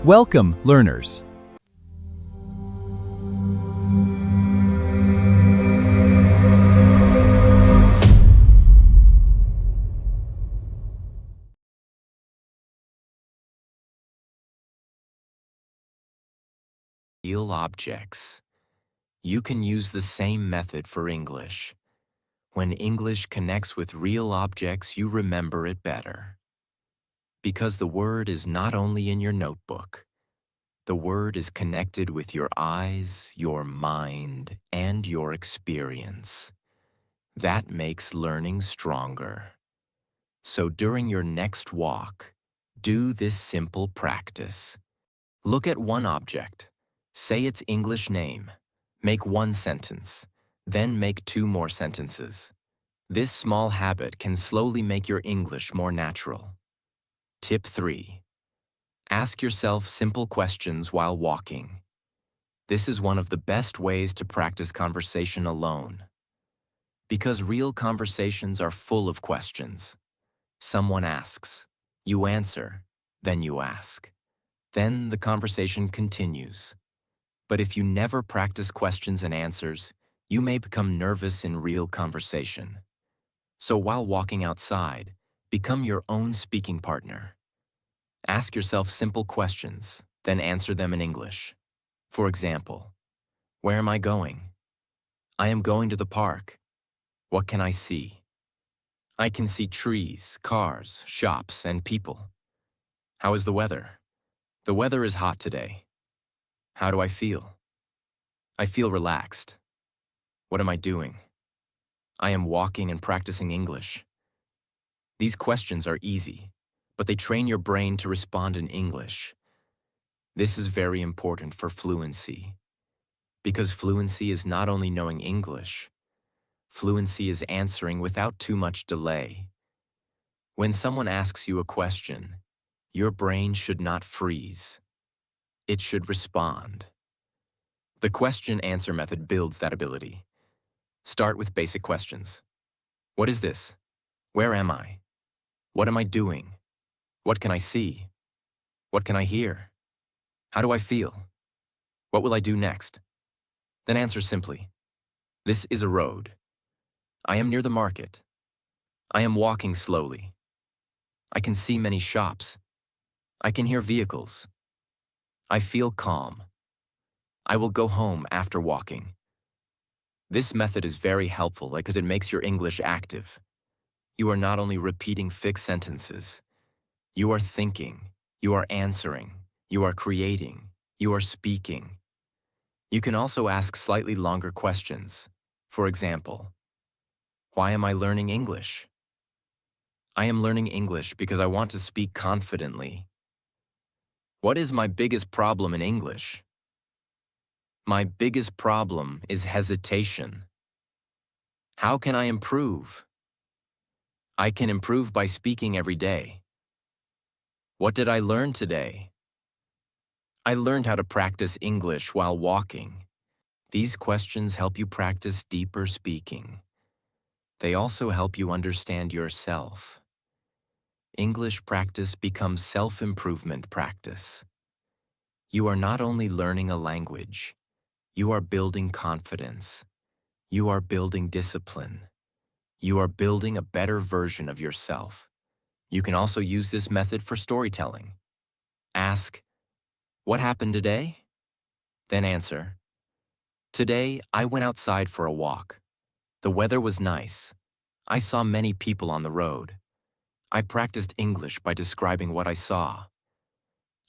Welcome, learners. Real objects. You can use the same method for English. When English connects with real objects, you remember it better. Because the word is not only in your notebook, the word is connected with your eyes, your mind, and your experience. That makes learning stronger. So during your next walk, do this simple practice. Look at one object. Say its English name. Make one sentence. Then make 2 more sentences. This small habit can slowly make your English more natural. Tip 3. Ask yourself simple questions while walking. This is one of the best ways to practice conversation alone. Because real conversations are full of questions. Someone asks, you answer, then you ask. Then the conversation continues. But if you never practice questions and answers, you may become nervous in real conversation. So while walking outside, become your own speaking partner. Ask yourself simple questions, then answer them in English. For example, where am I going? I am going to the park. What can I see? I can see trees, cars, shops, and people. How is the weather? The weather is hot today. How do I feel? I feel relaxed. What am I doing? I am walking and practicing English. These questions are easy, but they train your brain to respond in English. This is very important for fluency, because fluency is not only knowing English, fluency is answering without too much delay. When someone asks you a question, your brain should not freeze. It should respond. The question-answer method builds that ability. Start with basic questions. What is this? Where am I? What am I doing? What can I see? What can I hear? How do I feel? What will I do next? Then answer simply. This is a road. I am near the market. I am walking slowly. I can see many shops. I can hear vehicles. I feel calm. I will go home after walking. This method is very helpful because it makes your English active. You are not only repeating fixed sentences. You are thinking. You are answering. You are creating. You are speaking. You can also ask slightly longer questions. For example, why am I learning English? I am learning English because I want to speak confidently. What is my biggest problem in English? My biggest problem is hesitation. How can I improve? I can improve by speaking every day. What did I learn today? I learned how to practice English while walking. These questions help you practice deeper speaking. They also help you understand yourself. English practice becomes self-improvement practice. You are not only learning a language, you are building confidence. You are building discipline. You are building a better version of yourself. You can also use this method for storytelling. Ask, what happened today? Then answer, today I went outside for a walk. The weather was nice. I saw many people on the road. I practiced English by describing what I saw.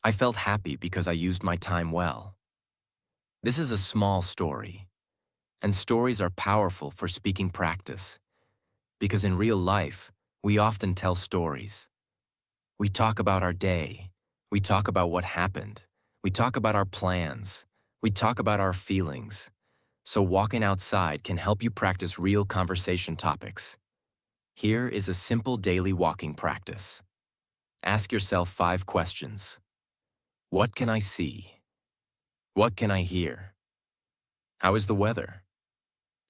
I felt happy because I used my time well. This is a small story, and stories are powerful for speaking practice, because in real life, we often tell stories. We talk about our day. We talk about what happened. We talk about our plans. We talk about our feelings. So walking outside can help you practice real conversation topics. Here is a simple daily walking practice. Ask yourself 5 questions. What can I see? What can I hear? How is the weather?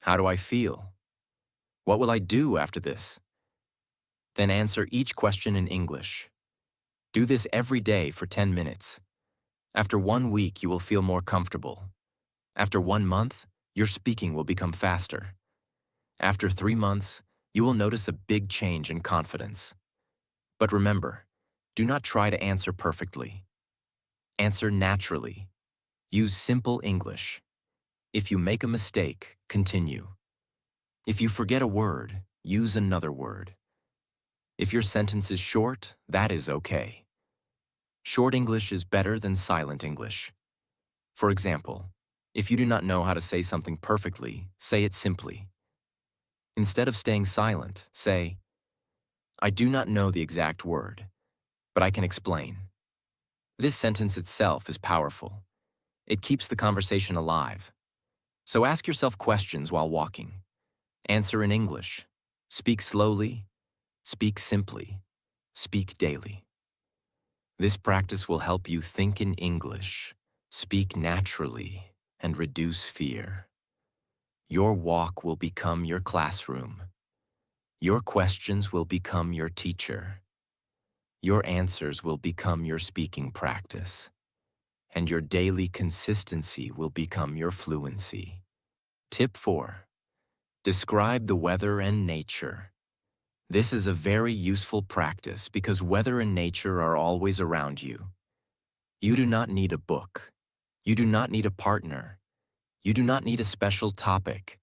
How do I feel? What will I do after this? Then answer each question in English. Do this every day for 10 minutes. After 1 week, you will feel more comfortable. After 1 month, your speaking will become faster. After 3 months, you will notice a big change in confidence. But remember, do not try to answer perfectly. Answer naturally. Use simple English. If you make a mistake, continue. If you forget a word, use another word. If your sentence is short, that is okay. Short English is better than silent English. For example, if you do not know how to say something perfectly, say it simply. Instead of staying silent, say, I do not know the exact word, but I can explain. This sentence itself is powerful. It keeps the conversation alive. So ask yourself questions while walking. Answer in English. Speak slowly. Speak simply. Speak daily. This practice will help you think in English, speak naturally, and reduce fear. Your walk will become your classroom. Your questions will become your teacher. Your answers will become your speaking practice. And your daily consistency will become your fluency. Tip 4. Describe the weather and nature. This is a very useful practice because weather and nature are always around you. You do not need a book. You do not need a partner. You do not need a special topic.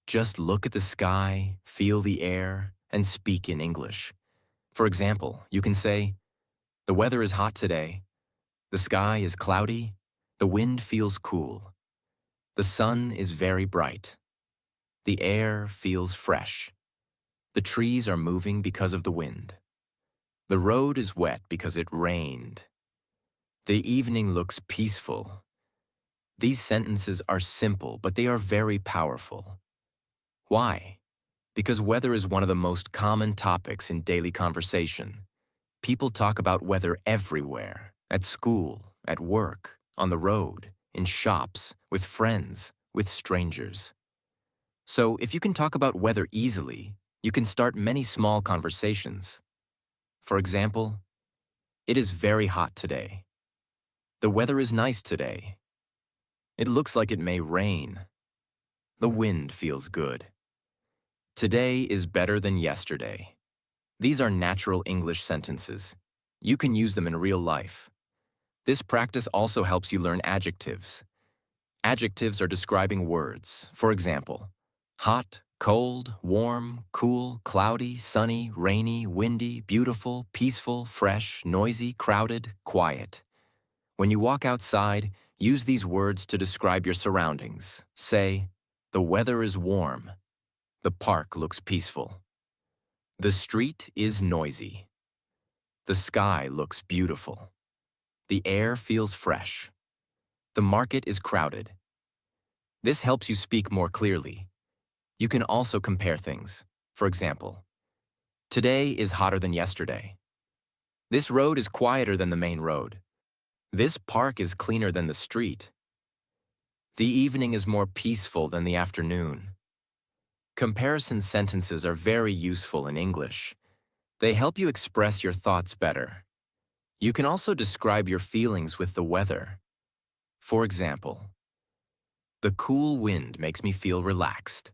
Just look at the sky, feel the air, and speak in English. For example, you can say, the weather is hot today. The sky is cloudy. The wind feels cool. The sun is very bright. The air feels fresh. The trees are moving because of the wind. The road is wet because it rained. The evening looks peaceful. These sentences are simple, but they are very powerful. Why? Because weather is one of the most common topics in daily conversation. People talk about weather everywhere, at school, at work, on the road, in shops, with friends, with strangers. So if you can talk about weather easily, you can start many small conversations. For example, it is very hot today. The weather is nice today. It looks like it may rain. The wind feels good. Today is better than yesterday. These are natural English sentences. You can use them in real life. This practice also helps you learn adjectives. Adjectives are describing words. For example, hot, cold, warm, cool, cloudy, sunny, rainy, windy, beautiful, peaceful, fresh, noisy, crowded, quiet. When you walk outside, use these words to describe your surroundings. Say, the weather is warm. The park looks peaceful. The street is noisy. The sky looks beautiful. The air feels fresh. The market is crowded. This helps you speak more clearly. You can also compare things. For example, today is hotter than yesterday. This road is quieter than the main road. This park is cleaner than the street. The evening is more peaceful than the afternoon. Comparison sentences are very useful in English. They help you express your thoughts better. You can also describe your feelings with the weather. For example, the cool wind makes me feel relaxed.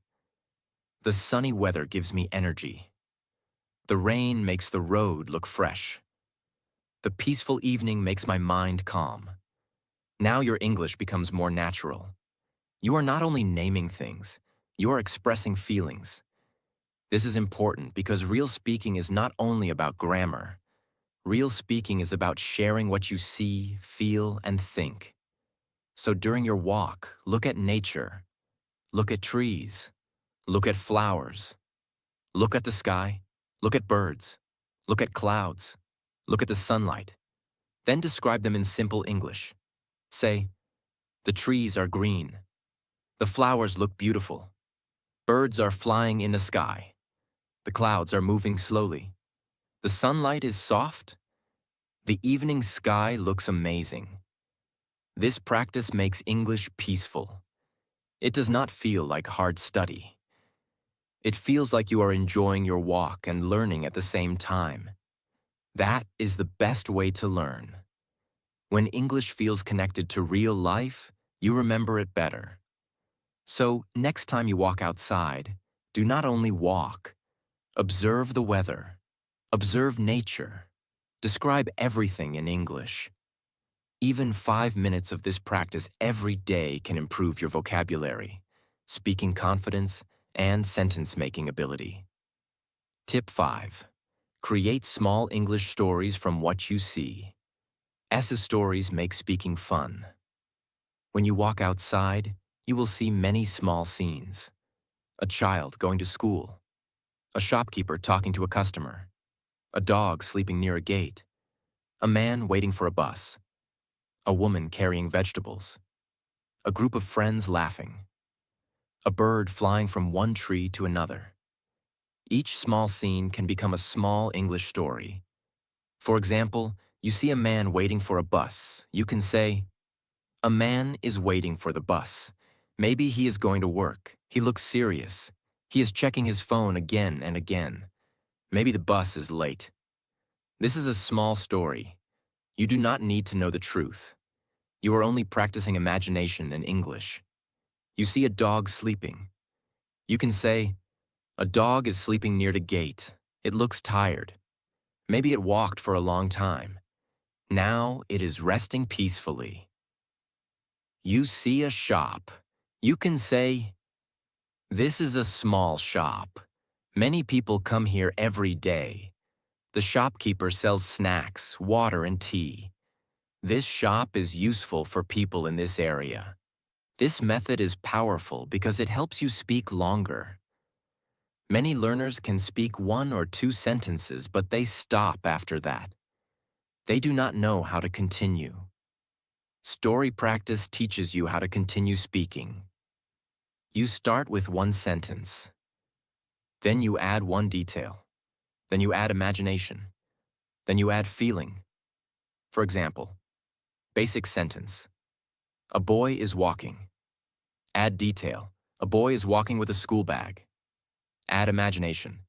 The sunny weather gives me energy. The rain makes the road look fresh. The peaceful evening makes my mind calm. Now your English becomes more natural. You are not only naming things, you are expressing feelings. This is important because real speaking is not only about grammar. Real speaking is about sharing what you see, feel, and think. So during your walk, look at nature. Look at trees. Look at flowers. Look at the sky. Look at birds. Look at clouds. Look at the sunlight. Then describe them in simple English. Say, the trees are green. The flowers look beautiful. Birds are flying in the sky. The clouds are moving slowly. The sunlight is soft. The evening sky looks amazing. This practice makes English peaceful. It does not feel like hard study. It feels like you are enjoying your walk and learning at the same time. That is the best way to learn. When English feels connected to real life, you remember it better. So, next time you walk outside, do not only walk, observe the weather, observe nature, describe everything in English. Even 5 minutes of this practice every day can improve your vocabulary, speaking confidence, and sentence-making ability. Tip 5. Create small English stories from what you see. S's stories make speaking fun. When you walk outside, you will see many small scenes. A child going to school, a shopkeeper talking to a customer, a dog sleeping near a gate, a man waiting for a bus, a woman carrying vegetables, a group of friends laughing, a bird flying from one tree to another. Each small scene can become a small English story. For example, you see a man waiting for a bus. You can say, "A man is waiting for the bus. Maybe he is going to work. He looks serious. He is checking his phone again and again. Maybe the bus is late." This is a small story. You do not need to know the truth. You are only practicing imagination in English. You see a dog sleeping. You can say, "A dog is sleeping near the gate. It looks tired. Maybe it walked for a long time. Now it is resting peacefully." You see a shop. You can say, "This is a small shop. Many people come here every day. The shopkeeper sells snacks, water, and tea. This shop is useful for people in this area." This method is powerful because it helps you speak longer. Many learners can speak 1 or 2 sentences, but they stop after that. They do not know how to continue. Story practice teaches you how to continue speaking. You start with 1 sentence. Then you add 1 detail. Then you add imagination. Then you add feeling. For example, basic sentence. A boy is walking. Add detail. A boy is walking with a school bag. Add imagination.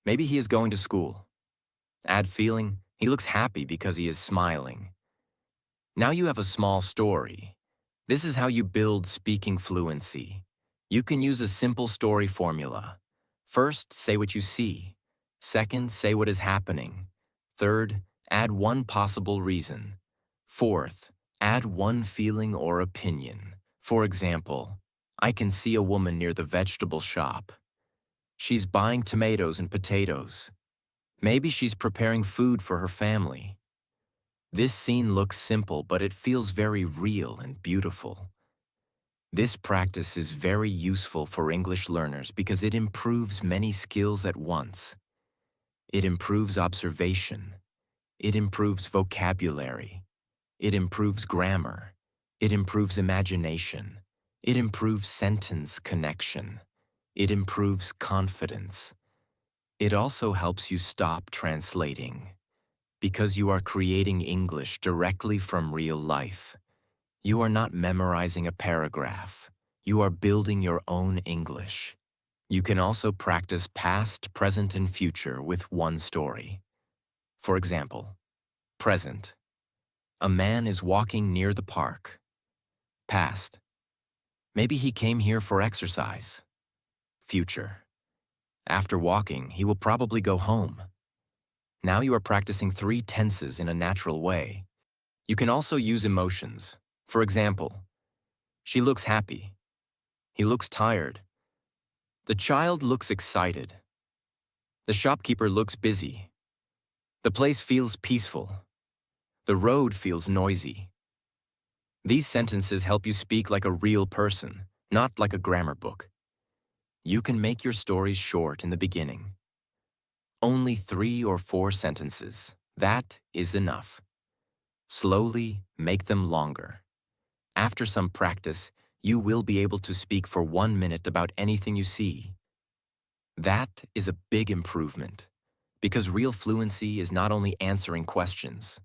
Maybe he is going to school. Add feeling. He looks happy because he is smiling. Now you have a small story. This is how you build speaking fluency. You can use a simple story formula. First, say what you see. Second, say what is happening. Third, add 1 possible reason. Fourth, add 1 feeling or opinion. For example, I can see a woman near the vegetable shop. She's buying tomatoes and potatoes. Maybe she's preparing food for her family. This scene looks simple, but it feels very real and beautiful. This practice is very useful for English learners because it improves many skills at once. It improves observation. It improves vocabulary. It improves grammar. It improves imagination. It improves sentence connection. It improves confidence. It also helps you stop translating. Because you are creating English directly from real life. You are not memorizing a paragraph. You are building your own English. You can also practice past, present, and future with 1 story. For example, present. A man is walking near the park. Past. Maybe he came here for exercise. Future. After walking, he will probably go home. Now you are practicing 3 tenses in a natural way. You can also use emotions. For example, she looks happy. He looks tired. The child looks excited. The shopkeeper looks busy. The place feels peaceful. The road feels noisy. These sentences help you speak like a real person, not like a grammar book. You can make your stories short in the beginning. Only 3 or 4 sentences. That is enough. Slowly make them longer. After some practice, you will be able to speak for 1 minute about anything you see. That is a big improvement, because real fluency is not only answering questions.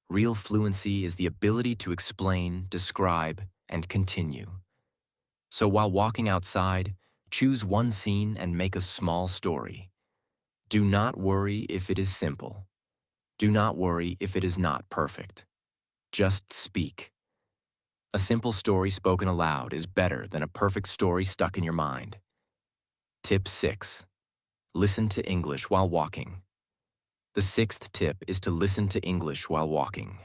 Real fluency is the ability to explain, describe, and continue. So while walking outside, choose 1 scene and make a small story. Do not worry if it is simple. Do not worry if it is not perfect. Just speak. A simple story spoken aloud is better than a perfect story stuck in your mind. Tip 6. Listen to English while walking. The sixth tip is to listen to English while walking.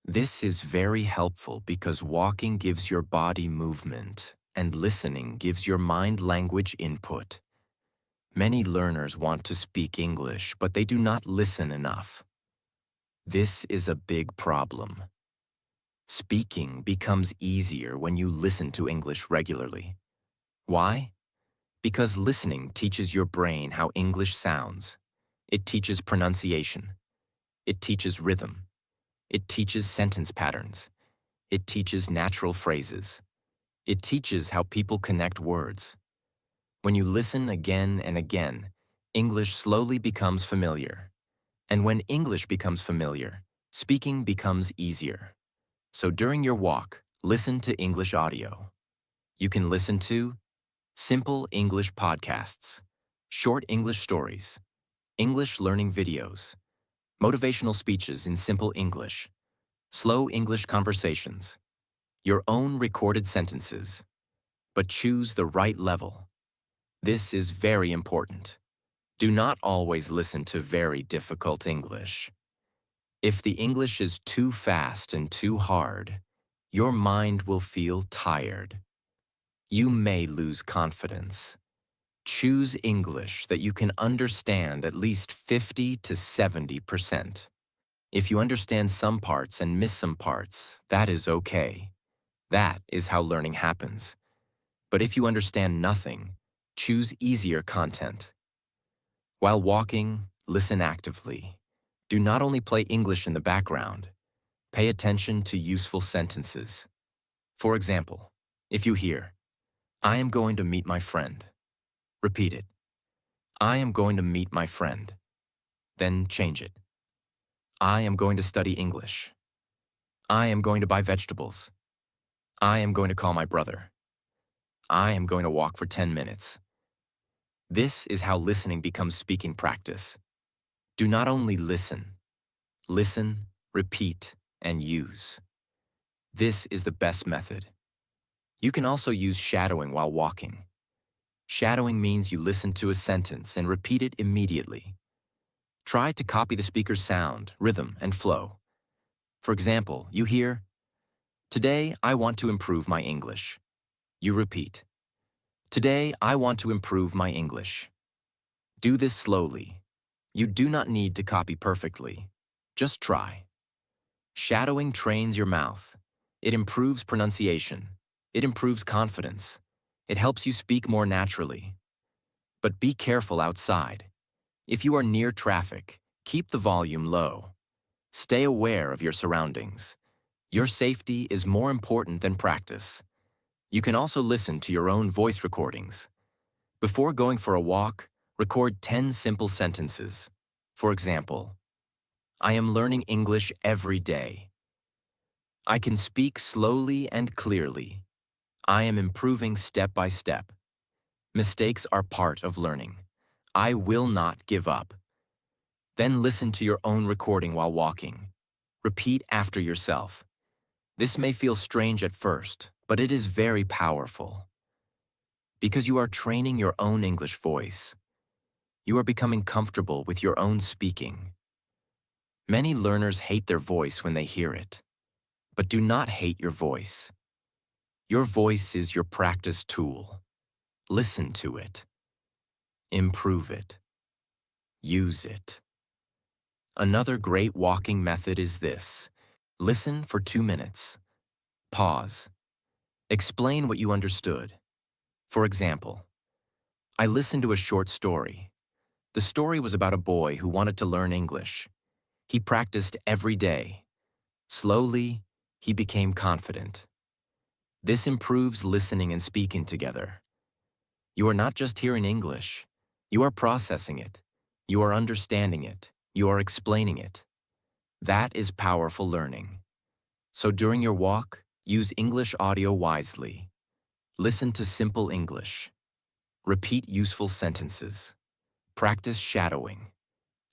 This is very helpful because walking gives your body movement and listening gives your mind language input. Many learners want to speak English, but they do not listen enough. This is a big problem. Speaking becomes easier when you listen to English regularly. Why? Because listening teaches your brain how English sounds. It teaches pronunciation. It teaches rhythm. It teaches sentence patterns. It teaches natural phrases. It teaches how people connect words. When you listen again and again, English slowly becomes familiar. And when English becomes familiar, speaking becomes easier. So during your walk, listen to English audio. You can listen to simple English podcasts, short English stories, English learning videos, motivational speeches in simple English, slow English conversations, your own recorded sentences. But choose the right level. This is very important. Do not always listen to very difficult English. If the English is too fast and too hard, your mind will feel tired. You may lose confidence. Choose English that you can understand at least 50 to 70%. If you understand some parts and miss some parts, that is okay. That is how learning happens. But if you understand nothing, choose easier content. While walking, listen actively. Do not only play English in the background. Pay attention to useful sentences. For example, if you hear, I am going to meet my friend. Repeat it. I am going to meet my friend. Then change it. I am going to study English. I am going to buy vegetables. I am going to call my brother. I am going to walk for 10 minutes. This is how listening becomes speaking practice. Do not only listen. Listen, repeat, and use. This is the best method. You can also use shadowing while walking. Shadowing means you listen to a sentence and repeat it immediately. Try to copy the speaker's sound, rhythm, and flow. For example, you hear, Today I want to improve my English. You repeat, Today I want to improve my English. Do this slowly. You do not need to copy perfectly. Just try. Shadowing trains your mouth. It improves pronunciation. It improves confidence. It helps you speak more naturally. But be careful outside. If you are near traffic, keep the volume low. Stay aware of your surroundings. Your safety is more important than practice. You can also listen to your own voice recordings. Before going for a walk, record 10 simple sentences. For example, I am learning English every day. I can speak slowly and clearly. I am improving step by step. Mistakes are part of learning. I will not give up. Then listen to your own recording while walking. Repeat after yourself. This may feel strange at first, but it is very powerful. Because you are training your own English voice. You are becoming comfortable with your own speaking. Many learners hate their voice when they hear it. But do not hate your voice. Your voice is your practice tool. Listen to it. Improve it. Use it. Another great walking method is this. Listen for 2 minutes. Pause. Explain what you understood. For example, I listened to a short story. The story was about a boy who wanted to learn English. He practiced every day. Slowly, he became confident. This improves listening and speaking together. You are not just hearing English. You are processing it. You are understanding it. You are explaining it. That is powerful learning. So during your walk, use English audio wisely. Listen to simple English. Repeat useful sentences. Practice shadowing.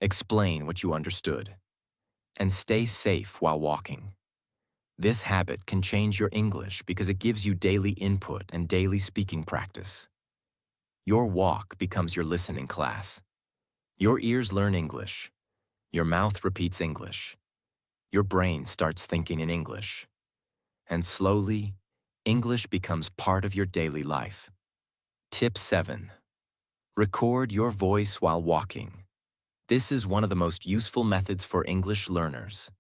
Explain what you understood. And stay safe while walking. This habit can change your English because it gives you daily input and daily speaking practice. Your walk becomes your listening class. Your ears learn English. Your mouth repeats English. Your brain starts thinking in English. And slowly, English becomes part of your daily life. Tip 7. Record your voice while walking. This is one of the most useful methods for English learners.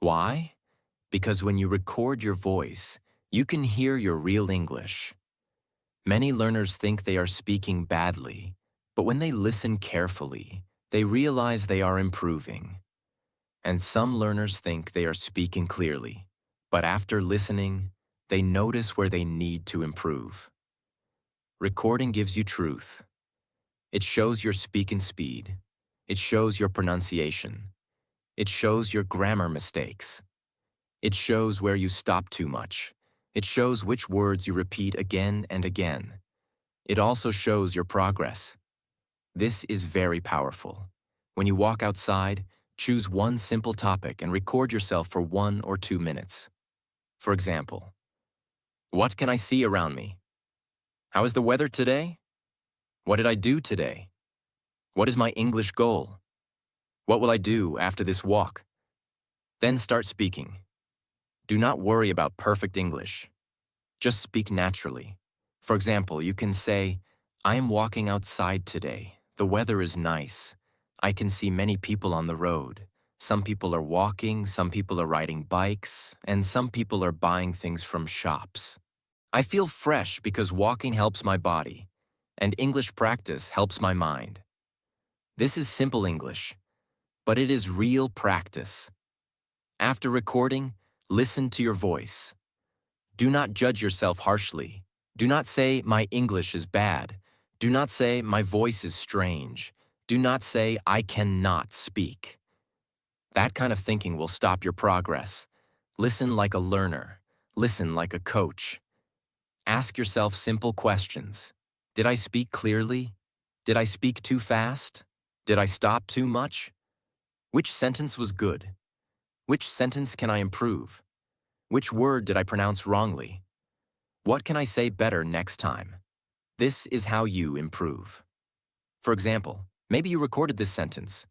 Why? Because when you record your voice, you can hear your real English. Many learners think they are speaking badly, but when they listen carefully, they realize they are improving. And some learners think they are speaking clearly, but after listening, they notice where they need to improve. Recording gives you truth. It shows your speaking speed. It shows your pronunciation. It shows your grammar mistakes. It shows where you stop too much. It shows which words you repeat again and again. It also shows your progress. This is very powerful. When you walk outside, choose one simple topic and record yourself for 1 or 2 minutes. For example, what can I see around me? How is the weather today? What did I do today? What is my English goal? What will I do after this walk? Then start speaking. Do not worry about perfect English. Just speak naturally. For example, you can say, I am walking outside today. The weather is nice. I can see many people on the road. Some people are walking, some people are riding bikes, and some people are buying things from shops. I feel fresh because walking helps my body, and English practice helps my mind. This is simple English, but it is real practice. After recording, listen to your voice. Do not judge yourself harshly. Do not say, my English is bad. Do not say, my voice is strange. Do not say, I cannot speak. That kind of thinking will stop your progress. Listen like a learner. Listen like a coach. Ask yourself simple questions. Did I speak clearly? Did I speak too fast? Did I stop too much? Which sentence was good? Which sentence can I improve? Which word did I pronounce wrongly? What can I say better next time? This is how you improve. For example, maybe you recorded this sentence.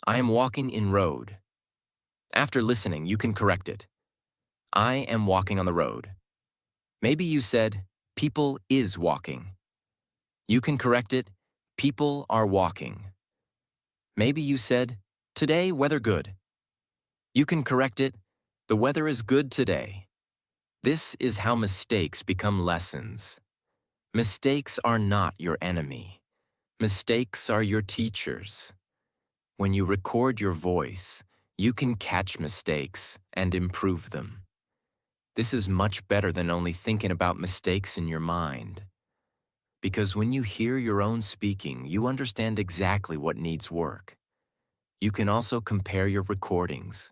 I am walking in road. After listening, you can correct it. I am walking on the road. Maybe you said, people is walking. You can correct it, people are walking. Maybe you said, today weather good. You can correct it, the weather is good today. This is how mistakes become lessons. Mistakes are not your enemy. Mistakes are your teachers. When you record your voice, you can catch mistakes and improve them. This is much better than only thinking about mistakes in your mind. Because when you hear your own speaking, you understand exactly what needs work. You can also compare your recordings.